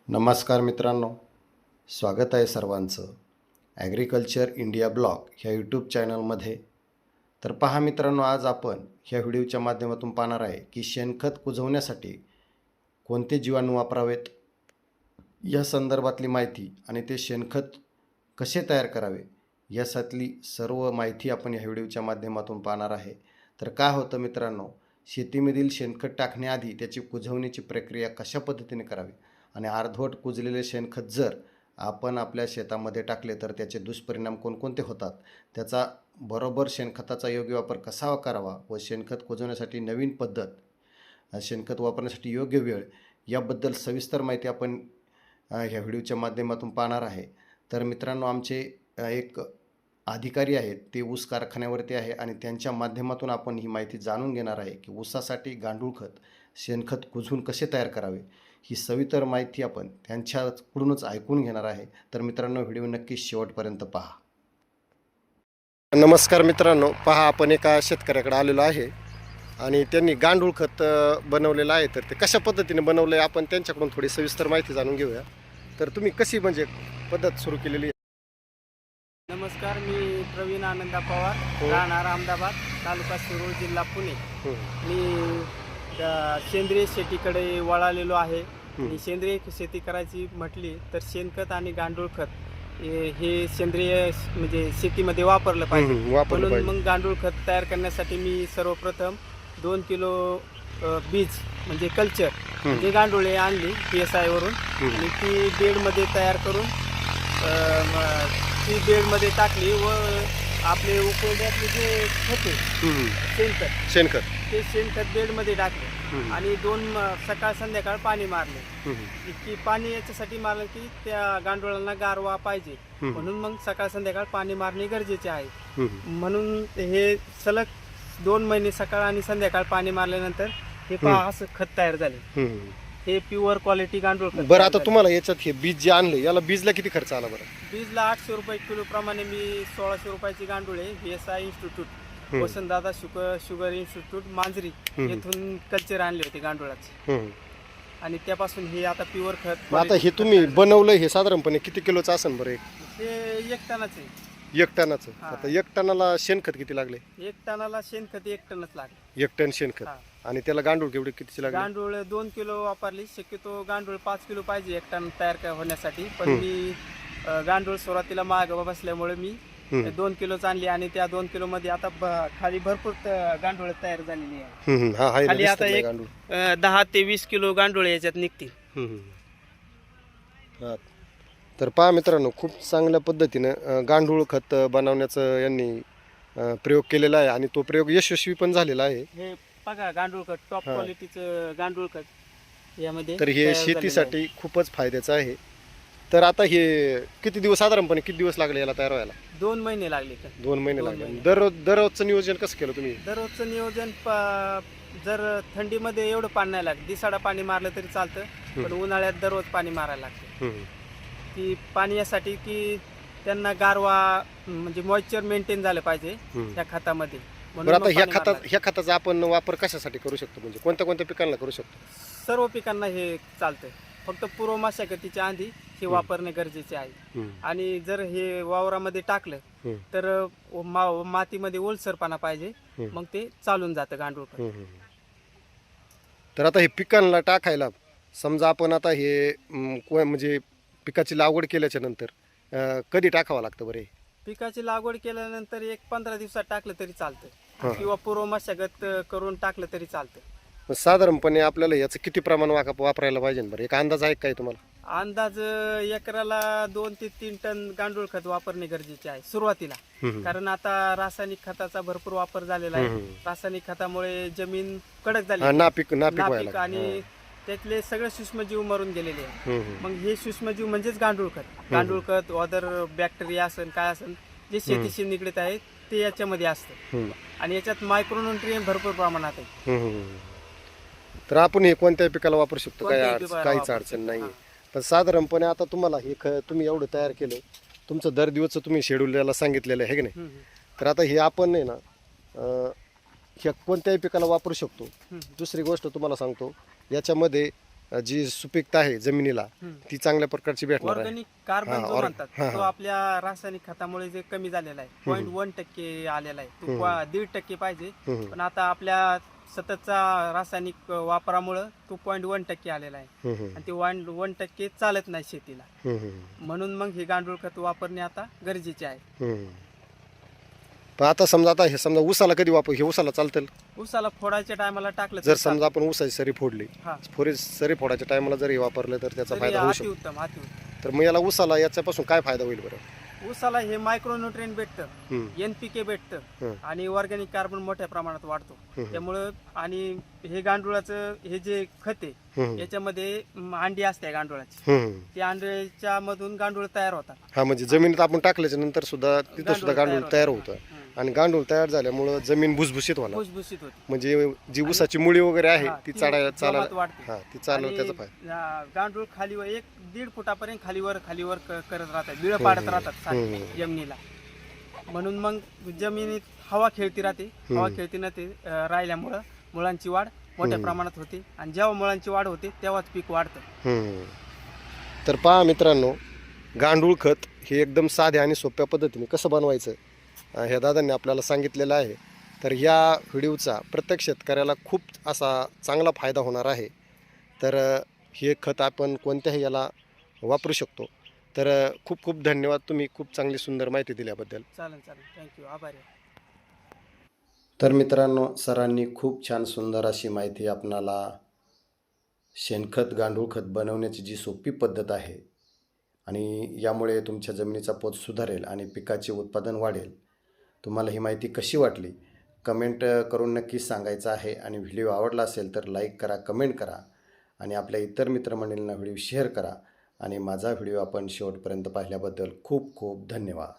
नमस्कार मित्रांनो, स्वागत आहे सर्वांचं ॲग्रिकल्चर इंडिया ब्लॉग ह्या यूट्यूब चॅनलमध्ये. तर पहा मित्रांनो, आज आपण ह्या व्हिडिओच्या माध्यमातून पाहणार आहे की शेणखत कुजवण्यासाठी कोणते जीवाणू वापरावेत, या संदर्भातली माहिती आणि ते शेणखत कसे तयार करावे यासातली सर्व माहिती आपण ह्या व्हिडिओच्या माध्यमातून पाहणार आहे. तर काय होतं मित्रांनो, शेतीमधील शेणखत टाकण्याआधी त्याची कुजवण्याची प्रक्रिया कशा पद्धतीने करावी आणि अर्धवट कुजलेले शेणखत जर आपण आपल्या शेतामध्ये टाकले तर त्याचे दुष्परिणाम कोणकोणते होतात, त्याचा बरोबर शेणखताचा योग्य वापर कसा करावा व शेणखत कुजवण्यासाठी नवीन पद्धत, शेणखत वापरण्यासाठी योग्य वेळ, याबद्दल सविस्तर माहिती आपण ह्या व्हिडिओच्या माध्यमातून पाहणार आहे. तर मित्रांनो, आमचे एक अधिकारी आहेत, ते ऊस कारखान्यावरती आहे आणि त्यांच्या माध्यमातून आपण ही माहिती जाणून घेणार आहे की ऊसासाठी गांडूळ खत, शेणखत कुजवून कसे तयार करावे, ही सविस्तर माहिती आपण त्यांच्याकडूनच ऐकून घेणार आहे. तर मित्रांनो, व्हिडिओ नक्की शेवटपर्यंत पहा. नमस्कार मित्रांनो, पहा आपण एका शेतकऱ्याकडे आलेलो आहे आणि त्यांनी गांडूळ खत बनवलेलं आहे. तर ते कशा पद्धतीने बनवलं आहे आपण त्यांच्याकडून थोडी सविस्तर माहिती जाणून घेऊया. तर तुम्ही कशी पद्धत सुरू केलेली आहे? नमस्कार, मी प्रवीण आनंदा पवार, राहणार अहमदाबाद, तालुका शिरूर, जिल्हा पुणे. मी सेंद्रिय शेतीकडे वळालेलो आहे. आणि सेंद्रिय शेती करायची म्हटली तर शेणखत आणि गांडूळ खत हे सेंद्रिय म्हणजे शेतीमध्ये वापरलं पाहिजे. म्हणून मग गांडूळ खत तयार करण्यासाठी मी सर्वप्रथम 2 किलो बीज म्हणजे कल्चर म्हणजे गांडुळे आणली PSI वरून आणि ती बेडमध्ये तयार करून ती बेडमध्ये टाकली व आपले उकळण्यातले जे होते शेणखत ते शेणखत बेडमध्ये टाकले आणि सकाळ संध्याकाळ पाणी मारले. की पाणी याच्यासाठी मारलं की त्या गांडुळांना गारवा पाहिजे, म्हणून मग सकाळ संध्याकाळ पाणी मारणे गरजेचे आहे. म्हणून हे सलग 2 महिने सकाळ आणि संध्याकाळ पाणी मारल्यानंतर हे पहा असं खत तयार झाले. हे प्युअर क्वालिटी गांडूळ खत. बरं, आता तुम्हाला याच्यात हे बीज जे आणले याला बीजला किती खर्च आला? बरं, बीजला 800 रुपये किलो प्रमाणे मी 1600 रुपयाची गांडुळे PSI institute, Vasantdada sugar institute Manjari येथून कल्चर आणले होते गांडुळाचे आणि त्यापासून हे आता प्युअर खत. आता हे तुम्ही बनवलं हे साधारणपणे किती किलोचं असेल? बरं, हे 1 टनाचं आहे. 1 टनाचं. आता 1 टनाला शेणखत किती लागले? 1 टनाला शेणखत 1 टनच लागले. 1 टन शेणखत. आणि त्याला गांडूळ केवढे कितीचे लागले? गांडूळ 2 किलो वापरली. शक्यतो गांडूळ 5 किलो पाहिजे 1 टन तयार होण्यासाठी, पण मी गांडूळ सुरुवातीला महाग बसल्यामुळे मी 2 किलोच आणली आणि त्या 2 किलो मध्ये आता खाली भरपूर गांडूळ तयार झालेली आहे. खाली आता एक 10 ते 20 किलो गांडूळ याच्यात निघतील. तर पहा मित्रांनो, खूप चांगल्या पद्धतीनं गांडूळ खत बनवण्याचं यांनी प्रयोग केलेला आहे आणि तो प्रयोग यशस्वी पण झालेला आहे. हे बघा गांडूळ खत, टॉप क्वालिटीचं गांडूळ खत यामध्ये. तर हे शेतीसाठी खूपच फायद्याचं आहे. तर आता हे किती दिवस, साधारणपणे किती दिवस लागले याला तयार व्हायला? 2 महिने लागले. 2 महिने लागले. दररोजचं नियोजन कसं केलं तुम्ही? दररोजचं नियोजन जर थंडीमध्ये एवढं पाणी नाही लागत, दिसाडा पाणी मारलं तरी चालतं, पण उन्हाळ्यात दररोज पाणी मारायला लागतं. की पाणी यासाठी की त्यांना गारवा म्हणजे मॉइश्चर मेंटेन झालं पाहिजे त्या खतामध्ये. बरं, आता ह्या खताचा आपण वापर कशासाठी करू शकतो, म्हणजे कोणत्या कोणत्या पिकांना करू शकतो? सर्व पिकांना हे चालतं, फक्त पूर्व मशागतीच्या आधी हे वापरणे गरजेचे आहे. आणि जर हे वावरामध्ये टाकलं तर मातीमध्ये ओलसरपणा पाहिजे, मग ते चालून जातं गांडूळ खत. तर आता हे पिकांना टाकायला समजा आपण आता हे म्हणजे पिकाची लागवड केल्याच्या नंतर कधी टाकावं लागतं? बरे, पिकाची लागवड केल्यानंतर 15 दिवसात टाकलं तरी चालतं किंवा पूर्व मशागत करून टाकलं तरी चालतं. साधारणपणे आपल्याला याचं किती प्रमाण वापरायला पाहिजे? बरं, एक अंदाज आहे काय तुम्हाला? अंदाज एकराला 2 ते 3 टन गांडूळ खत वापरणे गरजेचे आहे सुरुवातीला. कारण आता रासायनिक खताचा भरपूर वापर झालेला आहे. रासायनिक खतामुळे जमीन कडक झाली, नापीक आणि त्यातले सगळे सूक्ष्मजीव मरून गेलेले आहेत. मग हे सूक्ष्मजीव म्हणजेच गांडूळ खत. गांडूळ खत अदर बॅक्टेरिया असेल काय असेल जे शेतीशी निगडीत आहेत ते याच्यामध्ये असतं आणि याच्यात मायक्रोन्यूट्रिएंट भरपूर प्रमाणात आहे. तर आपण हे कोणत्याही पिकाला वापरू शकतो, काहीच अडचण नाही. पण साधारणपणे आता तुम्हाला हे तुम्ही एवढं तयार केलं, तुमचं दर दिवसचं तुम्ही शेड्यूल याला सांगितलेलं आहे की नाही? तर आता हे आपण नाही ना ह्या कोणत्याही पिकाला वापरू शकतो. दुसरी गोष्ट तुम्हाला सांगतो, याच्यामध्ये जी सुपीकता आहे जमिनीला ती चांगल्या प्रकारची भेटणार आहे. ऑर्गॅनिक कार्बन हा, जो म्हणतात हा, तो हा. आपल्या रासायनिक खतामुळे जे कमी झालेला आहे 0.1% आलेला आहे तो 1.5% पाहिजे हम्म. पण आता आपल्या सततचा रासायनिक वापरामुळं तो 0.1% आलेला आहे हम्म. आणि ते 1% चालत नाही शेतीला हम्म. म्हणून मग हे गांडूळ खत वापरणे आता गरजेचे आहे. हम्म. पण आता समजा हे समजा ऊसाला कधी हे ऊसाला चालतं ऊसाला फोडायच्या टायमाला टाकलं जर तर समजा आपण ऊसाची सरी फोडली हा सरी फोडायच्या टायमाला जर हे वापरलं तर त्याचा तरी फायदा होऊ शकतो. अतिउत्तम अतिउत्तम. तर मग याला ऊसाला याच्यापासून काय फायदा होईल बरं? ऊसाला हे मायक्रोन्युट्रिएंट भेटतं, हम्म. NPK भेटतं हं. आणि ऑर्गॅनिक कार्बन मोठ्या प्रमाणात वाढतो. हं. त्यामुळं आणि हे गांडुळाचं हे जे खत आहे हम्म. याच्यामध्ये अंडी असते गांडुळाची. हम्म. त्या अंड्याच्या मधून गांडूळ तयार होतात. हा म्हणजे जमिनीत आपण टाकल्याच्या नंतर सुद्धा तिथं सुद्धा गांडूळ तयार होतं हं. आणि गांडूळ तयार झाल्यामुळं जमीन भुसभुशीत होणार. भुसभुशीत होते. म्हणजे जी ऊसाची मुळी वगैरे आहे हा, ती ती चालायला जोमात वाढते. हा ती चालव आणि त्याचा फायदा. गांडूळ खालीवर 1-1.5 फुटापर्यंत खालीवर करत राहतात, बिळ पाडत राहतात सारखे जमिनीला. म्हणून मग जमिनीत हवा खेळती राहते. हवा खेळती न ते राहिल्यामुळं मुळांची वाढ मोठ्या प्रमाणात होते आणि जेव्हा मुळांची वाढ होते तेव्हाच पीक वाढतं. तर पहा मित्रांनो, गांडूळ खत हे एकदम साध्या आणि सोप्या पद्धतीने कसं बनवायचं ह्या दादांनी आपल्याला सांगितलेलं आहे. तर या व्हिडिओचा प्रत्येक शेतकऱ्याला खूप असा चांगला फायदा होणार आहे. तर हे खत आपण कोणत्याही याला वापरू शकतो. तर खूप खूप धन्यवाद, तुम्ही खूप चांगली सुंदर माहिती दिल्याबद्दल. चालेल थँक्यू, आभारी आहे. तर मित्रांनो, सरांनी खूप छान सुंदर अशी माहिती आपणाला शेणखत गांडूळ खत बनवण्याची जी सोपी पद्धत आहे आणि यामुळे तुमच्या जमिनीचा पोत सुधारेल आणि पिकाचे उत्पादन वाढेल. तुम्हाला ही माहिती कशी वाटली कमेंट करून नक्कीच सांगायचं आहे आणि व्हिडिओ आवडला असेल तर लाईक करा, कमेंट करा आणि आपल्या इतर मित्रमंडळींना व्हिडिओ शेअर करा आणि माझा व्हिडिओ आपण शेवटपर्यंत पाहिल्याबद्दल खूप खूप धन्यवाद.